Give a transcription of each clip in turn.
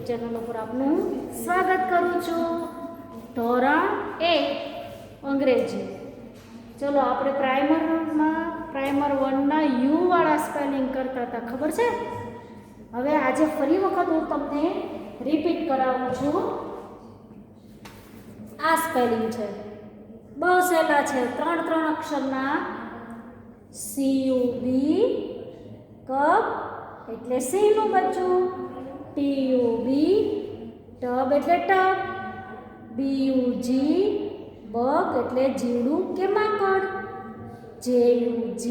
YouTube channel ઉપર આપનું સ્વાગત કરું છું. ધોરણ 1 અંગ્રેજી. ચલો આપણે પ્રાઇમર 1ના યુ વાળા સ્પેલિંગ કરતા હતા, ખબર છે? હવે આજે ફરી વખત હું તમને રિપીટ કરાવું છું. આ સ્પેલિંગ છે, બહુ સહેલા છે, 3 અક્ષરના. CUB કપ એટલે સિંહનું બચ્ચું, TUB ટબ એટલે ટબ, BUG બગ એટલે જીવડું કે માકડ, JUG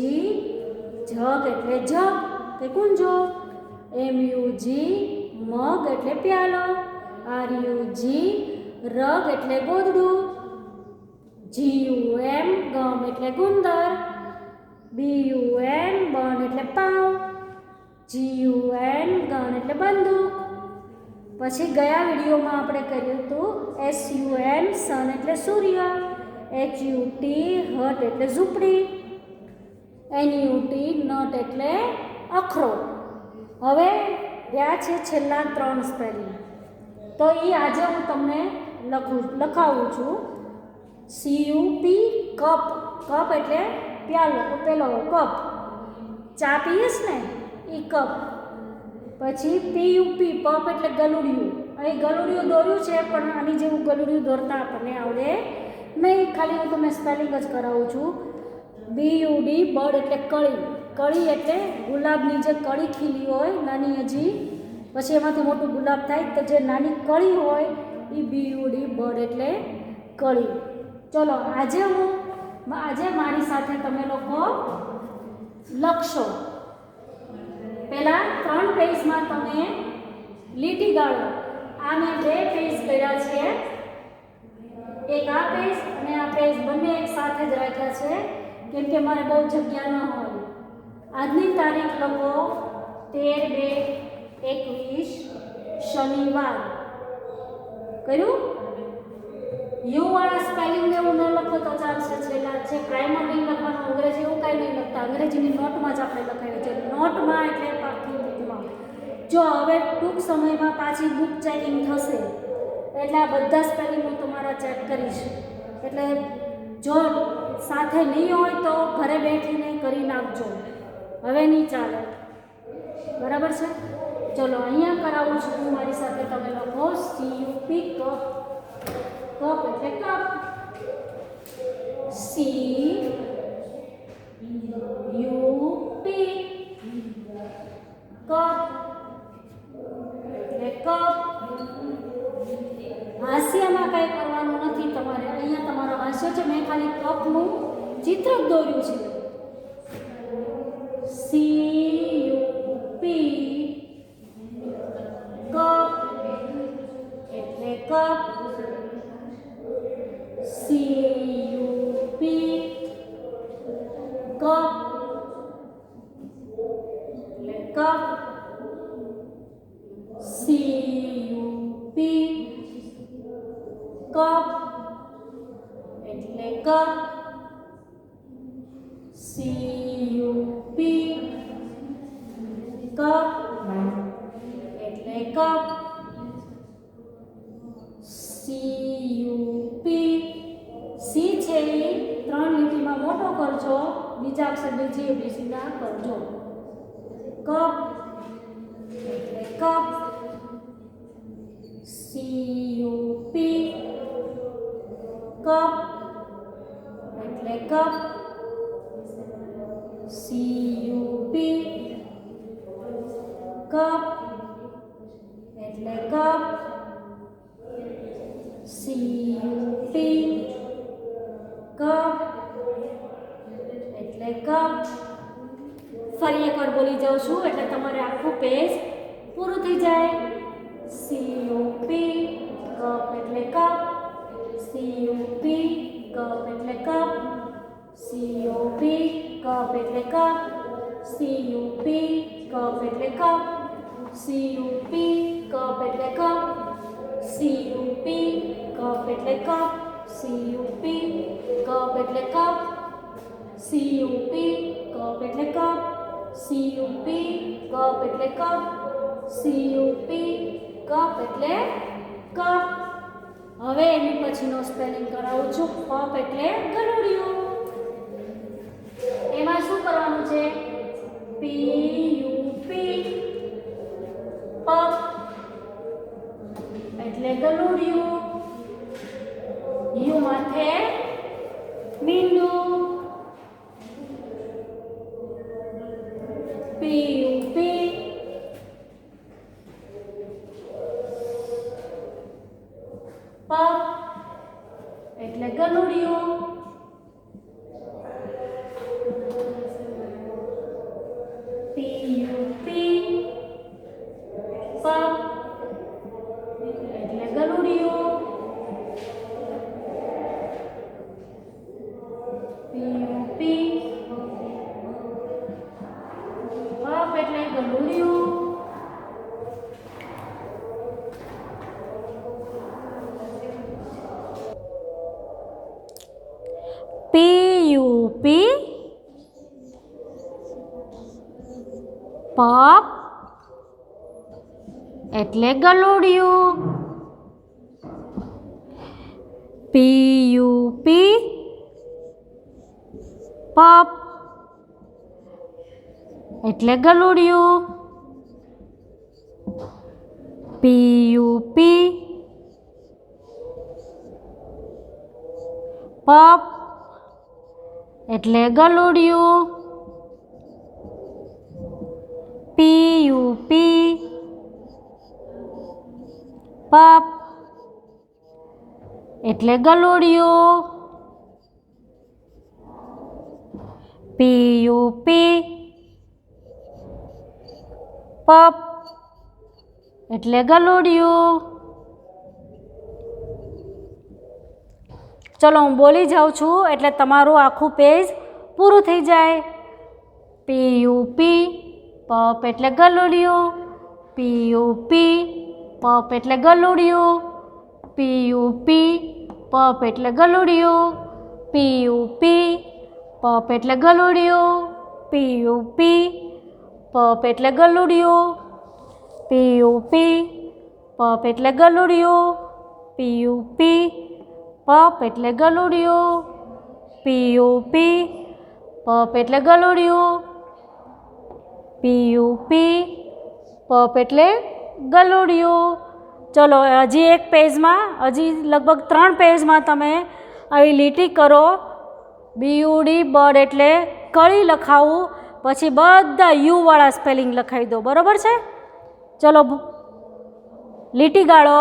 જગ એટલે જગ કે કુંજો, MUG મગ એટલે પ્યાલો, RUG રગ એટલે ગોદડું, GUM ગમ એટલે ગુંદર, BUN બન એટલે પાઉં, GUN ગણ એટલે બંદૂક. પછી ગયા વિડીયોમાં આપણે કર્યું હતું SUN સન એટલે સૂર્ય, HUT હટ એટલે ઝૂંપડી, NUT નટ એટલે અખરોટ. હવે રહ્યા છે છેલ્લા 3 સ્પેલિંગ, તો એ આજે હું તમને લખાવું છું. CUP કપ, કપ એટલે પ્યાલો, પેલો કપ, ચા પીએસ ને એ કપ. પછી PUP પપ એટલે ગલુડિયું. અહીં ગલુડિયું દોર્યું છે, પણ આની જેવું ગલુડિયું દોરતા આપણને આવડે નહીં, ખાલી હું તમને સ્પેલિંગ જ કરાવું છું. BUD બડ એટલે કળી, કળી એટલે ગુલાબની જે કળી ખીલી હોય નાની હજી, પછી એમાંથી મોટું ગુલાબ થાય તો જે નાની કળી હોય એ BUD બડ એટલે કળી. ચલો આજે મારી સાથે તમે લોકો લખશો. પહેલા 3 પેજમાં તમે લીટી ગાળો. આ મેં 2 પેજ કર્યા છે, એક આ પેજ અને આ પેજ બંને એક સાથે જ રાખ્યા છે, કેમ કે મારે બહુ જગ્યા ન હોય. આજની તારીખ લખો 13/2/21 શનિવાર. કર્યું? યુ વાળા સ્પેલિંગ એવું ન લખો તો ચાલશે, છેલ્લા છે. પ્રાઇમર નહીં લખવાનું, અંગ્રેજી એવું કાંઈ નહીં લખતા, અંગ્રેજીની નોટમાં જ આપણે લખાવી છે, નોટમાં એટલે પાકી બુકમાં. જો હવે ટૂંક સમયમાં પાછી બુક ચેકિંગ થશે એટલે આ બધા સ્પેલિંગ હું તમારા ચેક કરીશ. એટલે જો સાથે નહીં હોય તો ઘરે બેઠીને કરી નાખજો, હવે નહીં ચાલે, બરાબર છે? ચલો અહીંયા કરાવું છું હું, મારી સાથે તમે લખો CUP કપ, કપ એટલે કપ, CUP કપ એટલે કપ. હાસ્યમાં કાંઈ કરવાનું નથી તમારે, અહીંયા તમારો હાસ્ય છે, મેં ખાલી કપનું ચિત્ર જ દોર્યું છે. CUP કપ એટલે કપ, CUP કપ એટલે કપ, CUP કપ એટલે કપ, CUP કપ એટલે કપ, CUP. સી છે એ 3 લીટીમાં મોટો કરજો, બીજા અક્ષરને જે સીધા કરજો. કપ એટલે કપ, CUP કપ એટલે કપ, CUP કપ એટલે કપ, CUP કપ એટલે કપ. ફરી એકવાર બોલી જાઉં છું એટલે તમારે આખું પેજ પૂરું થઈ જાય. CUP કપ એટલે કપ, CUP કપ એટલે કપ, CUP કપ એટલે કપ, CUP કપ એટલે કપ, CUP કપ એટલે કપ, CUP કપ એટલે કપ, CUP કપ એટલે કપ, CUP કપ એટલે કપ, CUP કપ એટલે કપ, CUP કપ એટલે કપ. હવે એની પછીનો સ્પેલિંગ કરાવું છું. પપ એટલે ગલુડિયું. એમાં શું કરવાનું છે? પી પપ એટલે ગલુડિયું. યુ માથે મીંડું. પી પપ એટલે ગલુડિયું. પી પપ એટલે ગલુડિયું. પી પપ એટલે ગલુડિયું. પી પપ એટલે ગલુડિયું. પી પપ એટલે ગલુડિયું. પી પપ એટલે ગલુડિયું. પી પપ એટલે ગલુડિયું. પી પપ એટલે ગલુડિયું. ચલો હું બોલી જાઉં છું એટલે તમારું આખું પેજ પૂરું થઈ જાય. પી પપ એટલે ગલુડિયું. પી પપ એટલે ગલુડિયું. પી પપ એટલે ગલુડિયું. પી પપ એટલે ગલુડિયું. પી પપ એટલે ગલુડિયું. પી પપ એટલે ગલુડિયું. પી પપ એટલે ગલુડિયું. પી પપ એટલે ગલુડિયું. પી પપ એટલે ગલુડિયું. ચલો હજી એક પેજમાં, હજી લગભગ 3 પેજમાં તમે આવી લીટી કરો. બીયુડી બર્ડ એટલે કળી લખાવું, પછી બધા યુવાળા સ્પેલિંગ લખાવી દો. બરાબર છે? ચલો લીટી ગાળો.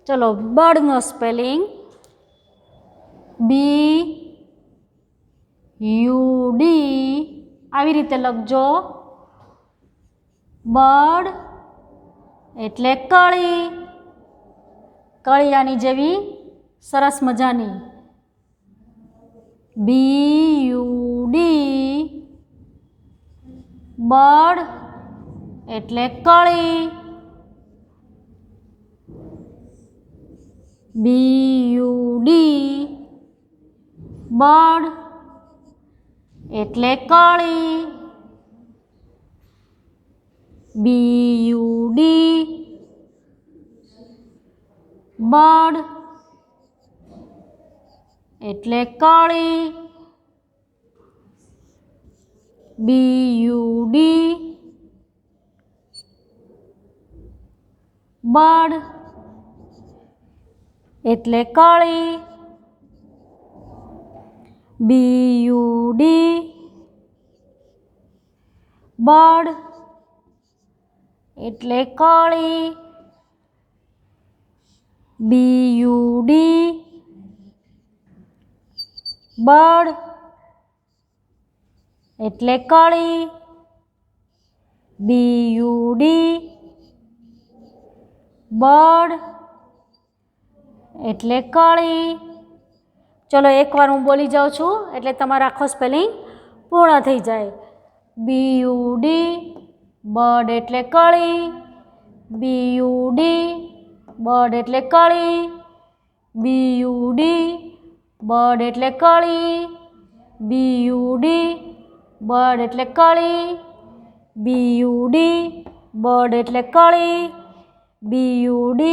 ચલો બર્ડનો સ્પેલિંગ BUD આવી રીતે લખજો. બર્ડ એટલે કળી, કળિયાની જેવી સરસ મજાની. BUD બર્ડ એટલે કળી. BUD બર્ડ એટલે કળી. BUD બર્ડ એટલે કળી. BUD બર્ડ એટલે કળી. BUD બર્ડ એટલે કળી. BUD બર્ડ એટલે કળી. BUD બર્ડ એટલે કળી. ચલો એકવાર હું બોલી જાઉં છું એટલે તમારો આખો સ્પેલિંગ પૂર્ણ થઈ જાય. BUD બર્ડ એટલે કળી. BUD બર્ડ એટલે કળી. BUD બર્ડ એટલે કળી. BUD બર્ડ એટલે કળી. BUD બર્ડ એટલે કળી. BUD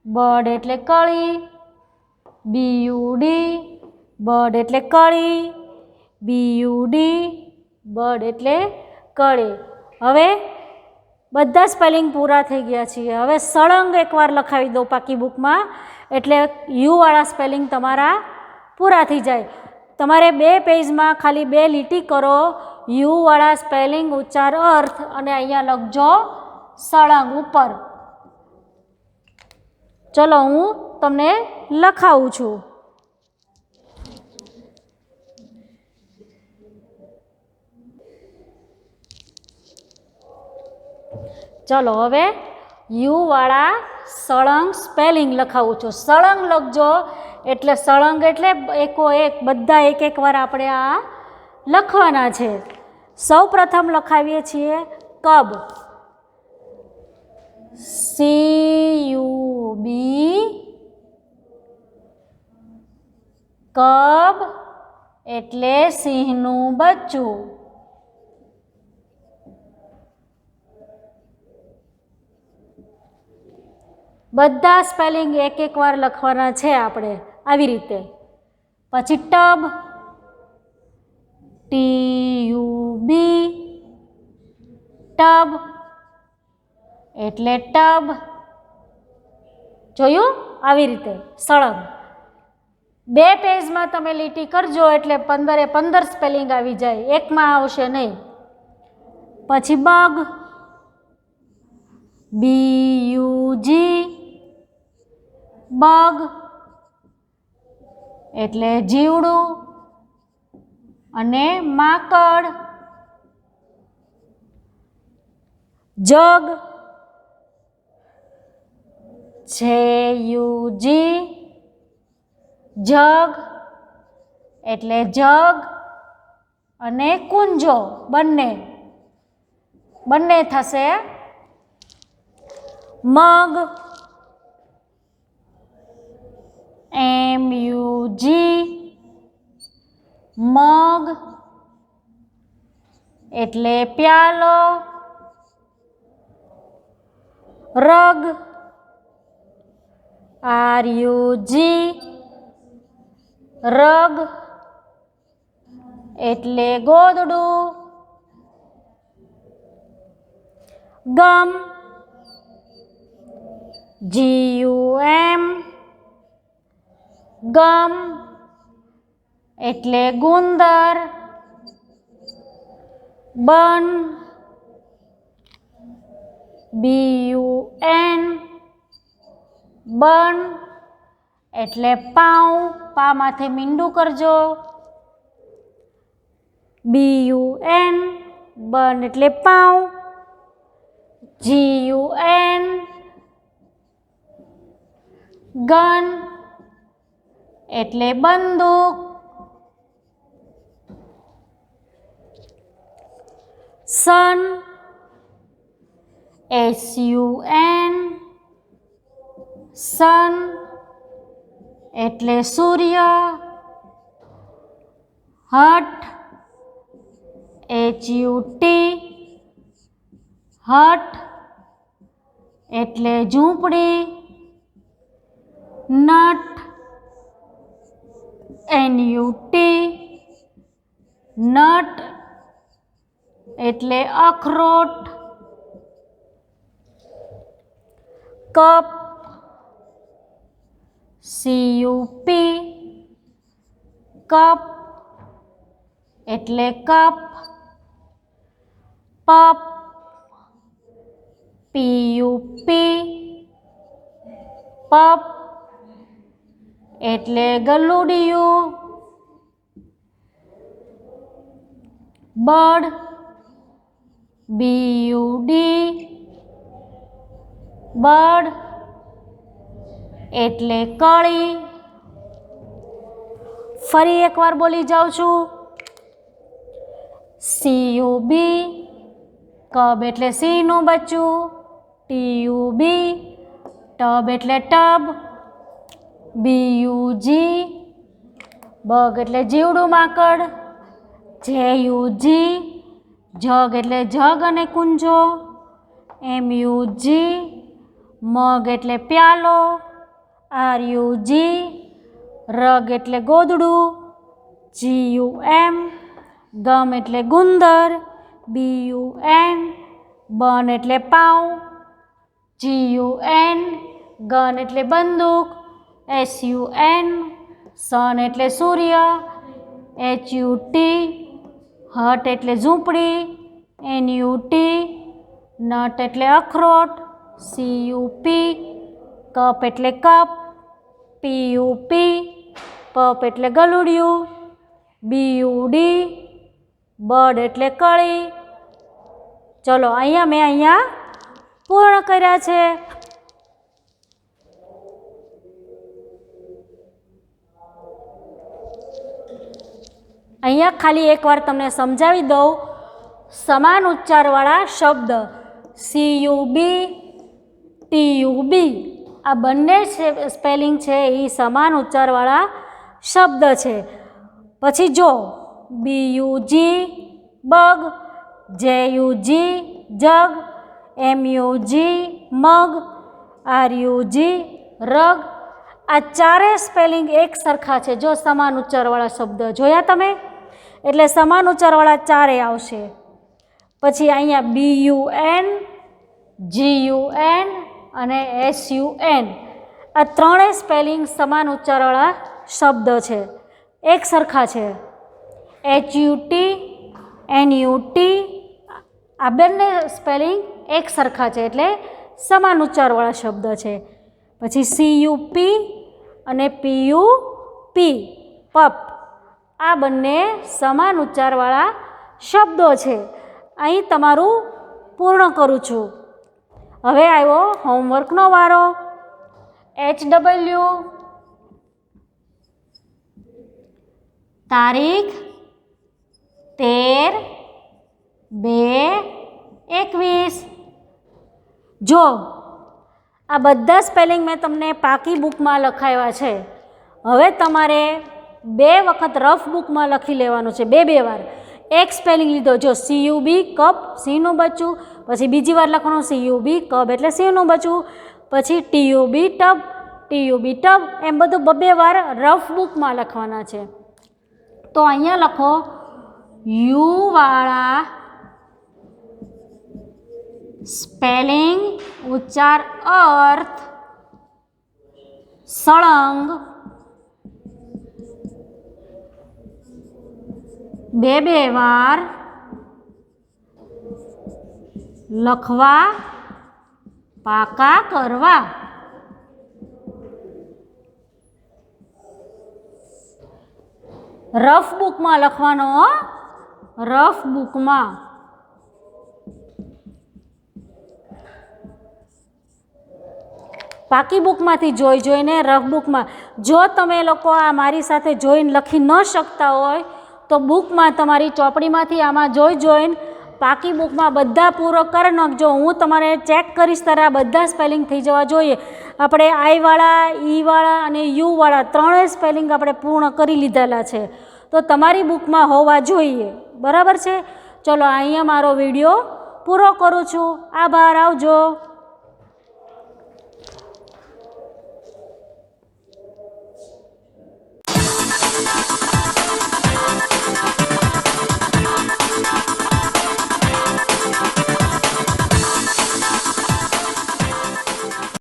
બર્ડ એટલે કળી. BUD બર્ડ એટલે કળી. BUD બર્ડ એટલે કળી. હવે બધા સ્પેલિંગ પૂરા થઈ ગયા છે. હવે સળંગ એકવાર લખાવી દો પાકી બુકમાં, એટલે યુવાળા સ્પેલિંગ તમારા પૂરા થઈ જાય. તમારે 2 પેજમાં ખાલી 2 લીટી કરો, યુવાળા સ્પેલિંગ, ઉચ્ચાર, અર્થ, અને અહીંયા લખજો સળંગ ઉપર. ચલો હું તમને લખાવું છું. ચલો હવે યુવાળા સળંગ સ્પેલિંગ લખાવું છું. સળંગ લખજો, એટલે સળંગ એટલે એકો એક બધા એક વાર આપણે આ લખવાના છે. સૌ પ્રથમ લખાવીએ છીએ કબ. CUB કબ એટલે સિંહનું બચ્ચું. બધા સ્પેલિંગ એક વાર લખવાના છે આપણે આવી રીતે. પછી ટબ, TUB ટબ એટલે ટબ. જોયું? આવી રીતે સળંગ. 2 પેજમાં તમે લીટી કરજો એટલે 15 સ્પેલિંગ આવી જાય, એકમાં આવશે નહીં. પછી બગ, BUG બગ એટલે જીવડું અને માકડ. જગ, JUG જગ એટલે જગ અને કુંજો બંને થશે. મગ, MUG મગ એટલે પ્યાલો. રગ, RUG રગ એટલે ગોદડું. ગમ, GUM ગમ એટલે ગુંદર. બન, BUN બન એટલે પાઉં. પામાંથી મીંડું કરજો. BUN બન એટલે પાઉં. GUN ગન એટલે બંદૂક. સન, SUN સન એટલે સૂર્ય. હટ, HUT હટ એટલે ઝૂંપડી. નટ, NUT નટ એટલે અખરોટ. કપ, CUP કપ એટલે કપ. પપ, PUP પપ એટલે ગલુડિયું. બર્ડ, BUD બર્ડ એટલે કળી. ફરી એકવાર બોલી જાઉં છું. CUB કબ એટલે સિંહનું બચ્ચું. TUB ટબ એટલે ટબ, BUG, બગ એટલે જીવડું માકડ, JUG, જગ એટલે જગ અને કુંજો, MUG, મગ એટલે પ્યાલો, RUG, રગ એટલે ગોદડું, GUM, ગમ એટલે ગુંદર, BUN, બન એટલે પાઉં, GUN, ગન એટલે બંદૂક, SUN, સન એટલે સૂર્ય, HUT, હટ એટલે ઝૂંપડી, NUT, નટ એટલે અખરોટ, CUP, કપ એટલે કપ, PUP, પપ એટલે ગલુડિયું, BUD, બર્ડ એટલે કળી. ચલો મેં અહીંયા પૂર્ણ કર્યા છે. અહીંયા ખાલી એકવાર તમને સમજાવી દઉં. સમાન ઉચ્ચારવાળા શબ્દ CUB, TUB આ બંને સ્પેલિંગ છે એ સમાન ઉચ્ચારવાળા શબ્દ છે. પછી જો BUG બગ, JUG જગ, MUG મગ, RUG રગ, આ ચારે સ્પેલિંગ એક સરખા છે. જો સમાન ઉચ્ચારવાળા શબ્દ જોયા તમે, એટલે સમાન ઉચ્ચારવાળા ચારે આવશે. પછી અહીંયા BUN, GUN અને SUN આ ત્રણેય સ્પેલિંગ સમાન ઉચ્ચારવાળા શબ્દ છે, એક સરખા છે. HUT, NUT આ બંને સ્પેલિંગ એક સરખા છે, એટલે સમાન ઉચ્ચારવાળા શબ્દ છે. પછી CUP અને PUP પપ આ બંને સમાન ઉચ્ચારવાળા શબ્દો છે. અહીં તમારું પૂર્ણ કરું છું. હવે આવ્યો હોમવર્કનો વારો. HW તારીખ 13/2/21. જો આ બધા સ્પેલિંગ મેં તમને પાકી બુકમાં લખાવ્યા છે. હવે તમારે 2 વખત રફ બુકમાં લખી લેવાનું છે, 2 વાર. એક સ્પેલિંગ લીધો, જો CUB કપ, સિંહનું બચ્ચું, પછી બીજી વાર લખવાનું CUB કપ એટલે સિંહનું બચ્ચું, પછી TUB ટબ, TUB ટબ, એમ બધું 2 વાર રફ બુકમાં લખવાના છે. તો અહીંયા લખો યુ વાળા સ્પેલિંગ ઉચ્ચાર અર્થ સળંગ 2 વાર લખવા પાકા કરવા. રફ બુકમાં લખવાનો, રફ બુકમાં. પાકી બુકમાંથી જોઈને રફ બુકમાં. જો તમે લોકો આ મારી સાથે જોઈને લખી ન શકતા હોય તો બુકમાં તમારી ચોપડીમાંથી આમાં જોઈને પાકી બુકમાં બધા પૂરો કરી નાખજો. હું તમારે ચેક કરીશ ત્યારે આ બધા સ્પેલિંગ થઈ જવા જોઈએ. આપણે આઈવાળા, ઈવાળા અને યુવાળા ત્રણેય સ્પેલિંગ આપણે પૂર્ણ કરી લીધેલા છે, તો તમારી બુકમાં હોવા જોઈએ. બરાબર છે? ચલો અહીંયા મારો વિડીયો પૂરો કરું છું. આભાર, આવજો.